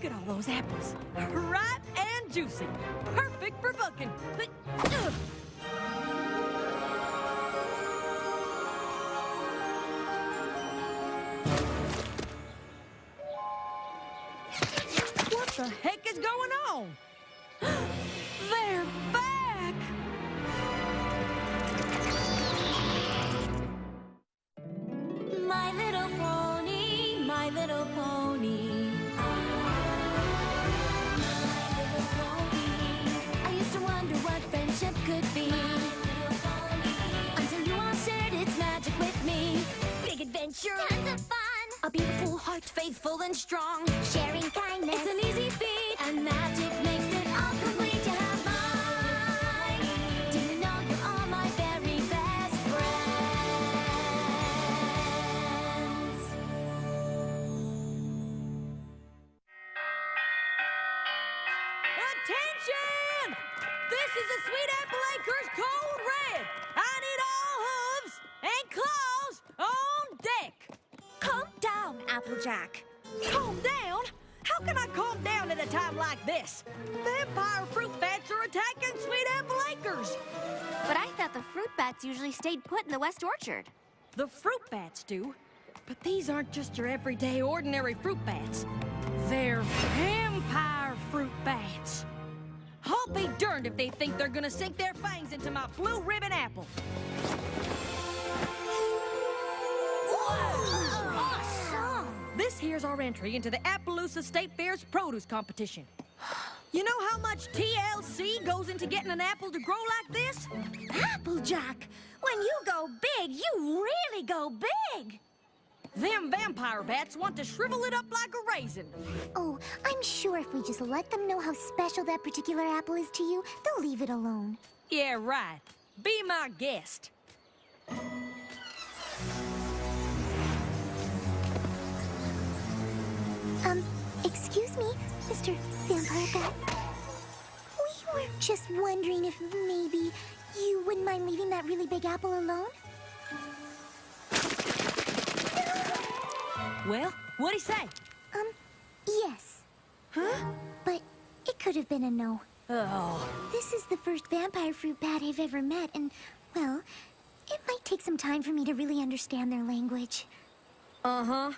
Look at all those apples. Ripe and juicy. Perfect for bucking. What the heck is going on? They're back! My little pony, my little pony. My little pony. I used to wonder what friendship could be. Until you all shared its magic with me. Big adventure, tons of fun. A beautiful heart, faithful and strong. Sharing kindness, it's an easy feat. And magic makes it all complete. You have mine. Do you know you're all my very best friends? Attention! This is the Sweet Apple Acres Code Red. I need all hooves and claws on deck. Calm down, Applejack. Calm down? How can I calm down at a time like this? Vampire fruit bats are attacking Sweet Apple Acres. But I thought the fruit bats usually stayed put in the West Orchard. The fruit bats do, but these aren't just your everyday ordinary fruit bats. They're vampire fruit bats. I'll be darned if they think they're gonna sink their fangs into my blue ribbon apple. Awesome! This here's our entry into the Appaloosa State Fair's produce competition. You know how much TLC goes into getting an apple to grow like this? Applejack, when you go big, you really go big. Them vampire bats want to shrivel it up like a raisin. Oh, I'm sure if we just let them know how special that particular apple is to you, they'll leave it alone. Yeah, right. Be my guest. Excuse me, Mr. Vampire Bat. We were just wondering if maybe you wouldn't mind leaving that really big apple alone? Well, what'd he say? Yes. Huh? But it could have been a no. Oh. This is the first vampire fruit bat I've ever met, and, well, it might take some time for me to really understand their language. Uh-huh.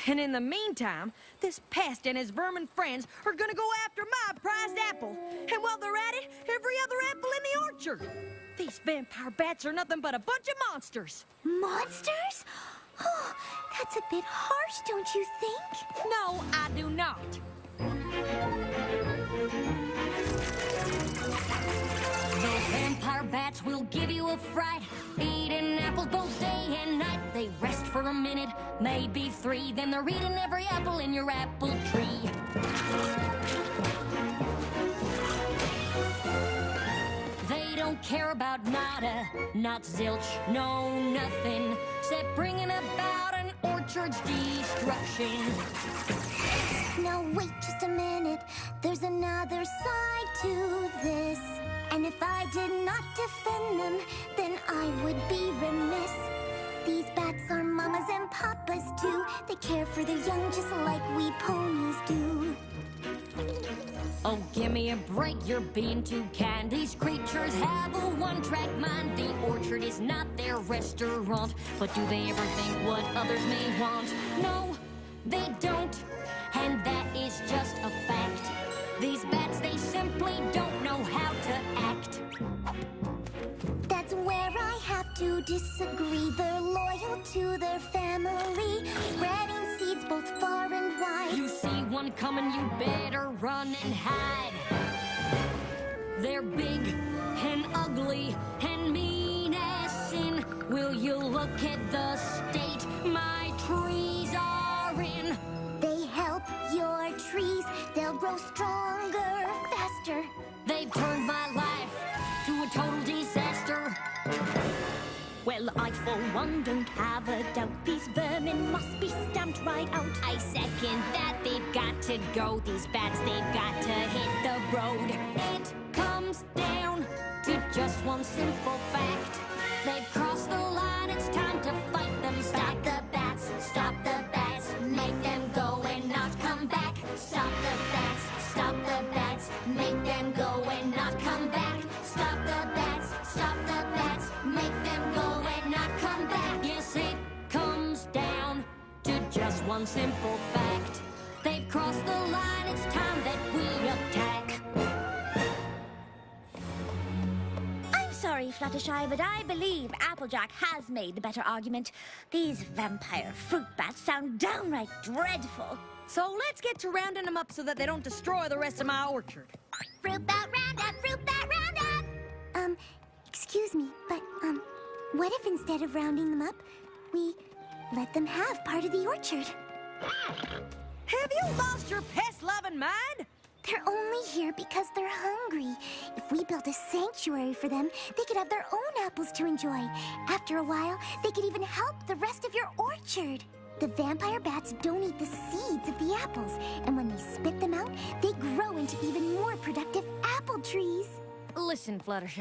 And in the meantime, this pest and his vermin friends are gonna go after my prized apple. And while they're at it, every other apple in the orchard. These vampire bats are nothing but a bunch of monsters. Monsters? Oh, that's a bit harsh, don't you think? No, I do not. Those vampire bats will give you a fright. Eating apples both day and night. They rest for a minute, maybe 3. Then they're eating every apple in your apple tree. They don't care about nada, not zilch, no nothing, except bringing about an orchard's destruction. Now wait just a minute, there's another side to this. And if I did not defend them, then I would be remiss. These bats are mamas and papas too. They care for their young just like we ponies do. Oh, give me a break, you're being too kind. These creatures have a one-track mind. The orchard is not their restaurant. But do they ever think what others may want? No, they don't. And that is just a fact. These bats, they simply don't know how to act. That's where I have to disagree. They're loyal to their family, spreading seeds both far and wide. You see one coming, you better run and hide. They're big and ugly and mean as sin. Will you look at the state my trees are in? They help your trees, they'll grow stronger, faster. They've turned my life to a total disaster. Well, I for one don't have a doubt. These vermin must be stamped right out. I second that, they've got to go. These bats, they've got to hit the road. It comes down to just one simple fact. They've crossed the line, it's time to fight them. Stop the bats, make them go and not come back. Stop the just one simple fact. They've crossed the line, it's time that we attack. I'm sorry, Fluttershy, but I believe Applejack has made the better argument. These vampire fruit bats sound downright dreadful. So let's get to rounding them up so that they don't destroy the rest of my orchard. Fruit bat roundup, fruit bat roundup! Excuse me, but, what if instead of rounding them up, we let them have part of the orchard? Have you lost your pest-loving mind? They're only here because they're hungry. If we built a sanctuary for them, they could have their own apples to enjoy. After a while, they could even help the rest of your orchard. The vampire bats don't eat the seeds of the apples, and when they spit them out, they grow into even more productive apple trees. Listen, Fluttershy,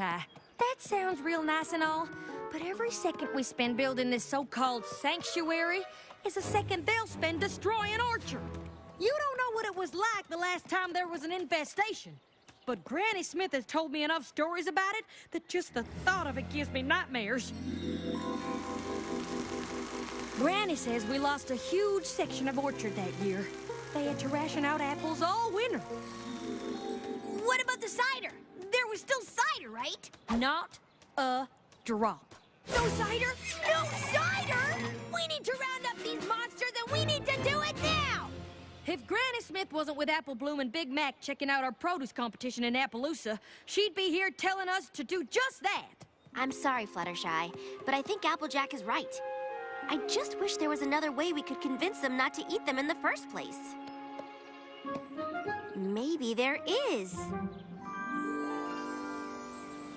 that sounds real nice and all, but every second we spend building this so-called sanctuary is a second they'll spend destroying an orchard. You don't know what it was like the last time there was an infestation, but Granny Smith has told me enough stories about it that just the thought of it gives me nightmares. Granny says we lost a huge section of orchard that year. They had to ration out apples all winter. What about the cider? There was still cider, right? Not a drop. No cider? No cider! We need to round up these monsters, and we need to do it now! If Granny Smith wasn't with Apple Bloom and Big Mac checking out our produce competition in Appaloosa, she'd be here telling us to do just that. I'm sorry, Fluttershy, but I think Applejack is right. I just wish there was another way we could convince them not to eat them in the first place. Maybe there is.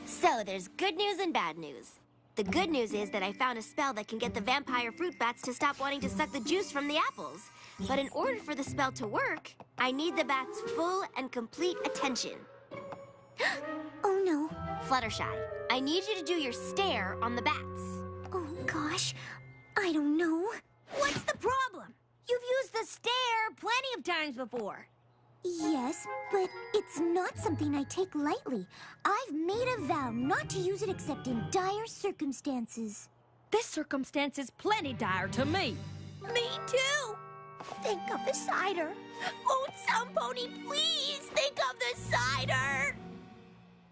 So there's good news and bad news. The good news is that I found a spell that can get the vampire fruit bats to stop wanting to suck the juice from the apples. But in order for the spell to work, I need the bats' full and complete attention. Oh, no. Fluttershy, I need you to do your stare on the bats. Oh, gosh. I don't know. What's the problem? You've used the stare plenty of times before. Yes, but it's not something I take lightly. I've made a vow not to use it except in dire circumstances. This circumstance is plenty dire to me. Me too! Think of the cider. Won't some pony please think of the cider?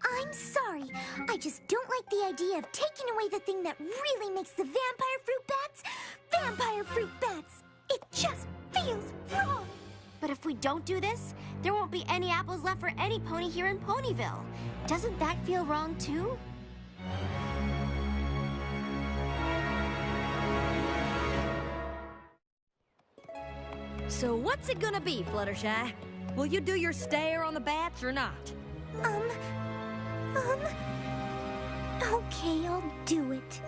I'm sorry. I just don't like the idea of taking away the thing that really makes the vampire fruit bats vampire fruit bats. It just feels wrong. But if we don't do this, there won't be any apples left for any pony here in Ponyville. Doesn't that feel wrong, too? So what's it gonna be, Fluttershy? Will you do your stare on the bats or not? Okay, I'll do it.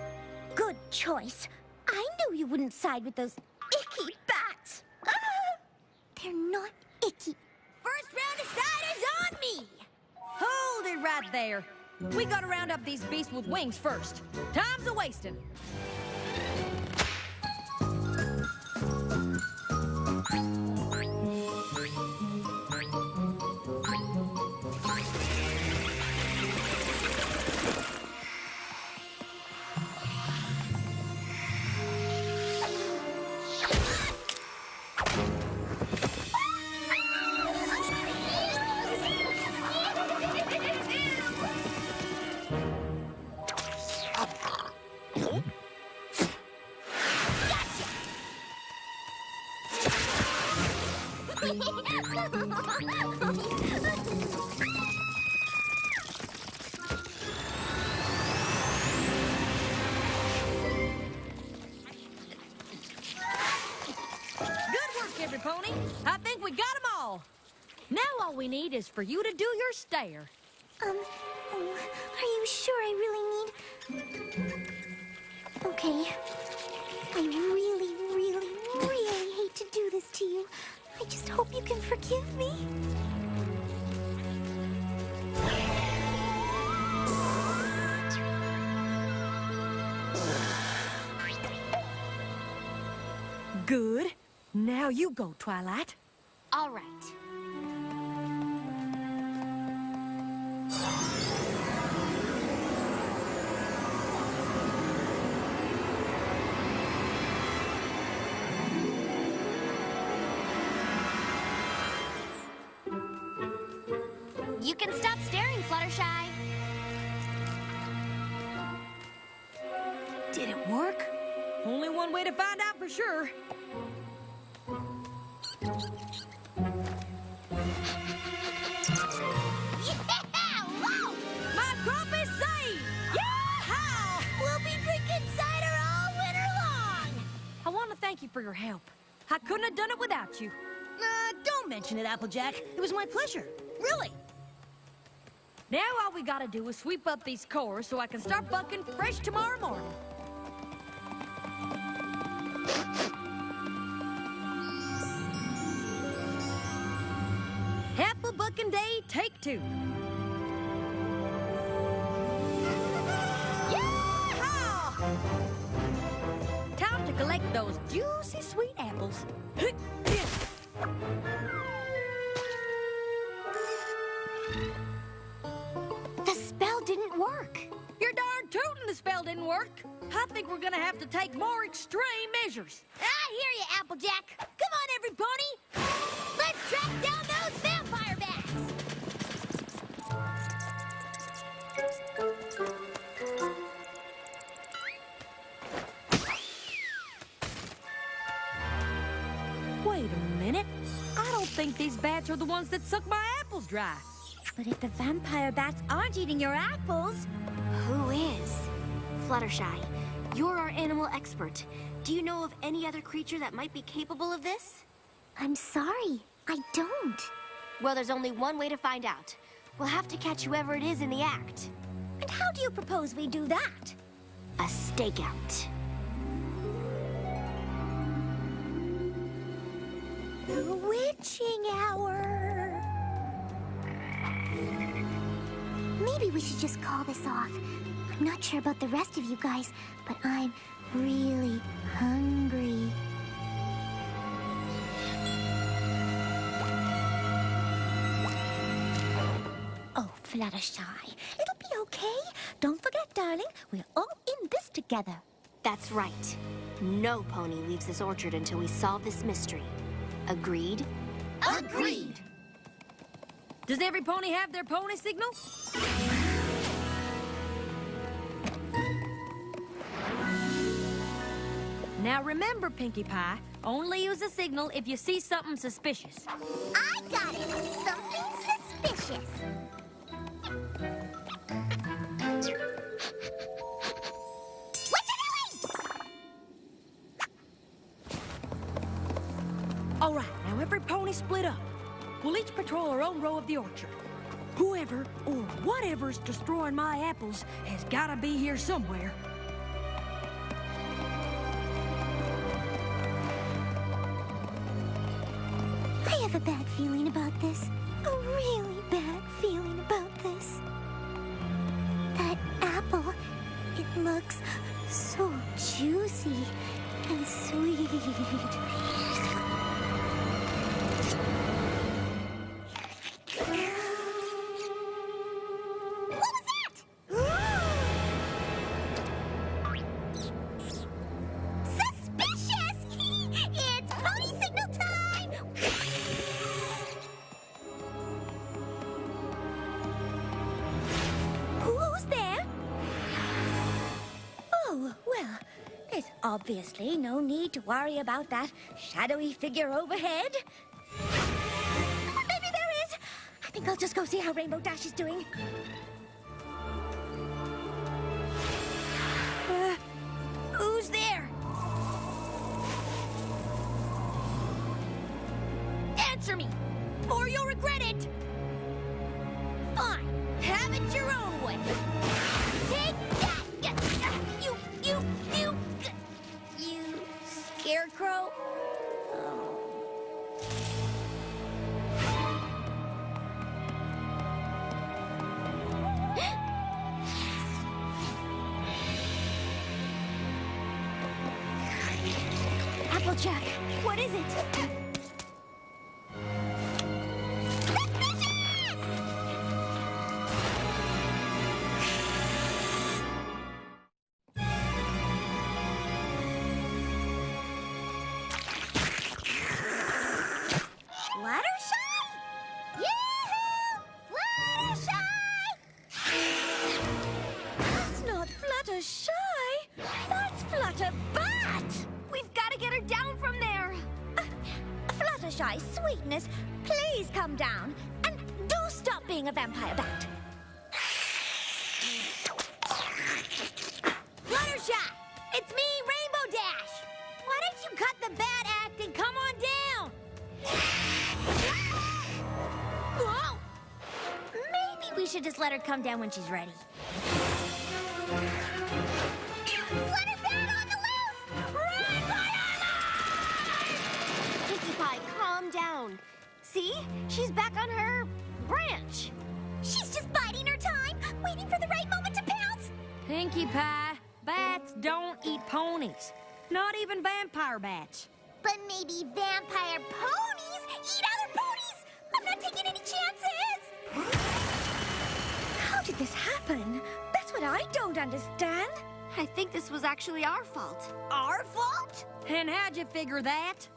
Good choice. I knew you wouldn't side with those icky bats. They're not icky. First round of cider's on me! Hold it right there. We gotta round up these beasts with wings first. Time's a-wasting. Pony. I think we got them all. Now all we need is for you to do your stare. Are you sure I really need... Okay. I really, really, really hate to do this to you. I just hope you can forgive me. Good. Now you go, Twilight. All right. You can stop staring, Fluttershy. Did it work? Only one way to find out for sure. Yeah! Whoa! My crop is saved! Yeah! We'll be drinking cider all winter long! I want to thank you for your help. I couldn't have done it without you. Don't mention it, Applejack. It was my pleasure. Really. Now all we gotta do is sweep up these cores so I can start bucking fresh tomorrow morning. Apple bucking day, take 2. Yeehaw! Time to collect those juicy sweet apples. The spell didn't work. You're darn tootin' the spell didn't work. I think we're gonna have to take more extreme measures. I hear you, Applejack. Come on, every pony. Let's track down those vampire bats. Wait a minute. I don't think these bats are the ones that suck my apples dry. But if the vampire bats aren't eating your apples... Who is? Fluttershy, you're our animal expert. Do you know of any other creature that might be capable of this? I'm sorry. I don't. Well, there's only one way to find out. We'll have to catch whoever it is in the act. And how do you propose we do that? A stakeout. The witching hour. Maybe we should just call this off. I'm not sure about the rest of you guys, but I'm really hungry. Oh, Fluttershy, it'll be okay. Don't forget, darling, we're all in this together. That's right. No pony leaves this orchard until we solve this mystery. Agreed? Agreed! Does every pony have their pony signal? Now remember, Pinkie Pie, only use a signal if you see something suspicious. I got it! Something suspicious. What you doing? All right, now every pony split up. We'll each patrol our own row of the orchard. Whoever or whatever's destroying my apples has got to be here somewhere. I have a bad feeling about this. A really bad feeling about this. That apple, it looks so juicy and sweet. What was that? Suspicious! It's pony signal time! Who's there? Oh, well, there's obviously no need to worry about that shadowy figure overhead. Maybe there is. I think I'll just go see how Rainbow Dash is doing. Who's there? Answer me, or you'll regret it. Fine, have it your own way. Take that! You scarecrow? Applejack, what is it? Fluttershy? Yoo-hoo! Fluttershy, sweetness, please come down. And do stop being a vampire bat. Fluttershy! It's me, Rainbow Dash! Why don't you cut the bad act and come on down? Whoa! Maybe we should just let her come down when she's ready. Flutterbat on the loose! Run for your life! Pinkie Pie, calm down. See? She's back on her branch. She's just biding her time, waiting for the right moment to pounce. Pinkie Pie, bats don't eat ponies. Not even vampire bats. But maybe vampire ponies eat other ponies! I'm not taking any chances! How did this happen? That's what I don't understand. I think this was actually our fault. Our fault? And how'd you figure that?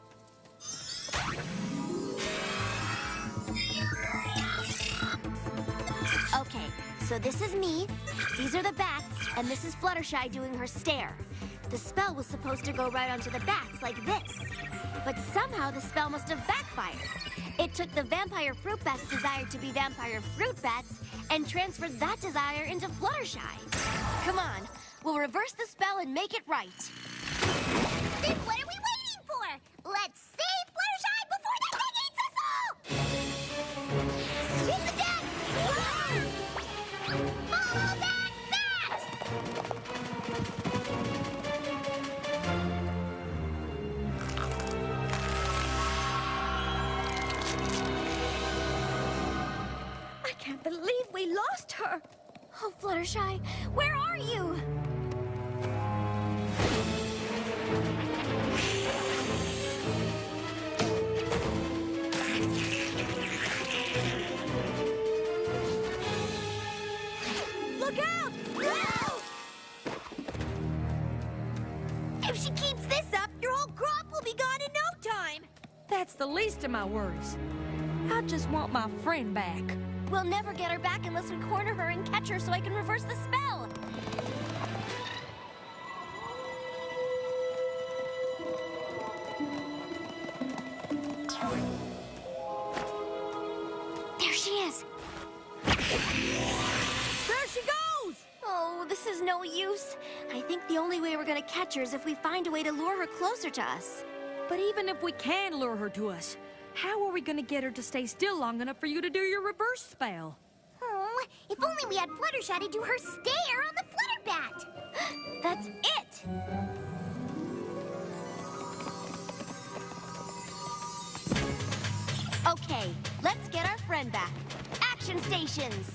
Okay, so this is me, these are the bats, and this is Fluttershy doing her stare. The spell was supposed to go right onto the bats like this. But somehow the spell must have backfired. It took the vampire fruit bat's desire to be vampire fruit bats and transferred that desire into Fluttershy. Come on, we'll reverse the spell and make it right. Then what are we waiting for? Let's save Fluttershy before that thing eats us all! Hit the deck! Follow that bat! I can't believe we lost her. Oh, Fluttershy, where are you? Look out! If she keeps this up, your whole crop will be gone in no time. That's the least of my worries. I just want my friend back. We'll never get her back unless we corner her and catch her so I can reverse the spell. There she is. There she goes! Oh, this is no use. I think the only way we're gonna catch her is if we find a way to lure her closer to us. But even if we can lure her to us, how are we gonna get her to stay still long enough for you to do your reverse spell? Oh, if only we had Fluttershy to do her stare on the Flutterbat. That's it! Okay, let's get our friend back. Action stations!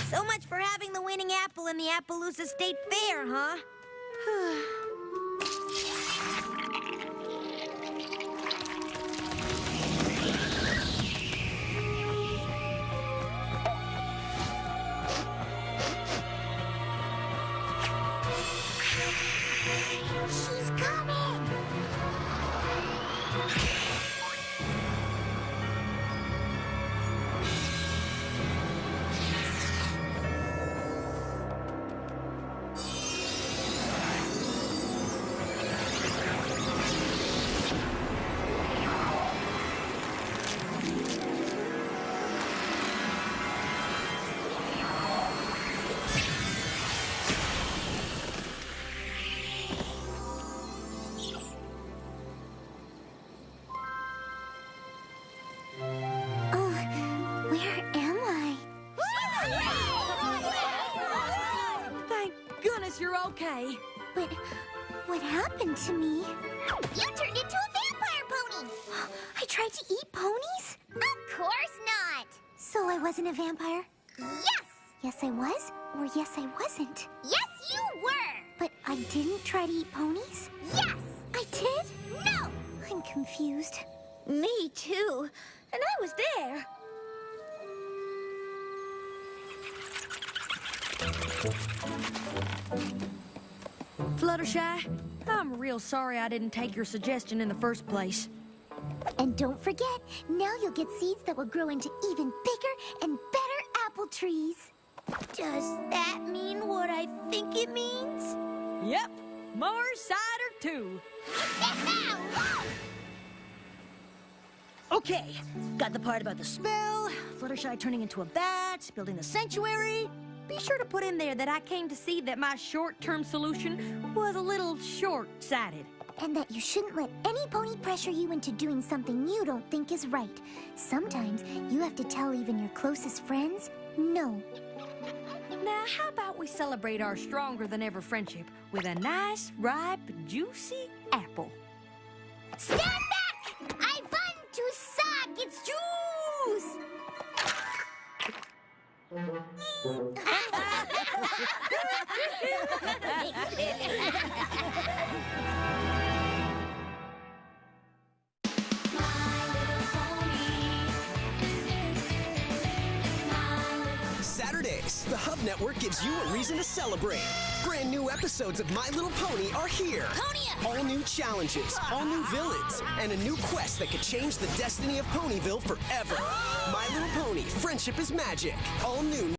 So much for having the winning apple in the Appaloosa State Fair, huh? She's coming! Where am I? Thank goodness you're okay. But what happened to me? You turned into a vampire pony! I tried to eat ponies? Of course not! So I wasn't a vampire? Yes! Yes, I was? Or yes, I wasn't? Yes, you were! But I didn't try to eat ponies? Yes! I did? No! I'm confused. Me too. And I was there. Fluttershy, I'm real sorry I didn't take your suggestion in the first place. And don't forget, now you'll get seeds that will grow into even bigger and better apple trees. Does that mean what I think it means? Yep, more cider too. Okay, got the part about the spell, Fluttershy turning into a bat, building the sanctuary. Be sure to put in there that I came to see that my short-term solution was a little short-sighted. And that you shouldn't let any pony pressure you into doing something you don't think is right. Sometimes you have to tell even your closest friends no. Now, how about we celebrate our stronger-than-ever friendship with a nice, ripe, juicy apple? Stand back! I want to suck its juice! Saturdays, the Hub Network gives you a reason to celebrate. Brand new episodes of My Little Pony are here. Ponya! All new challenges, all new villains, and a new quest that could change the destiny of Ponyville forever. My Little Pony, Friendship is Magic. All new.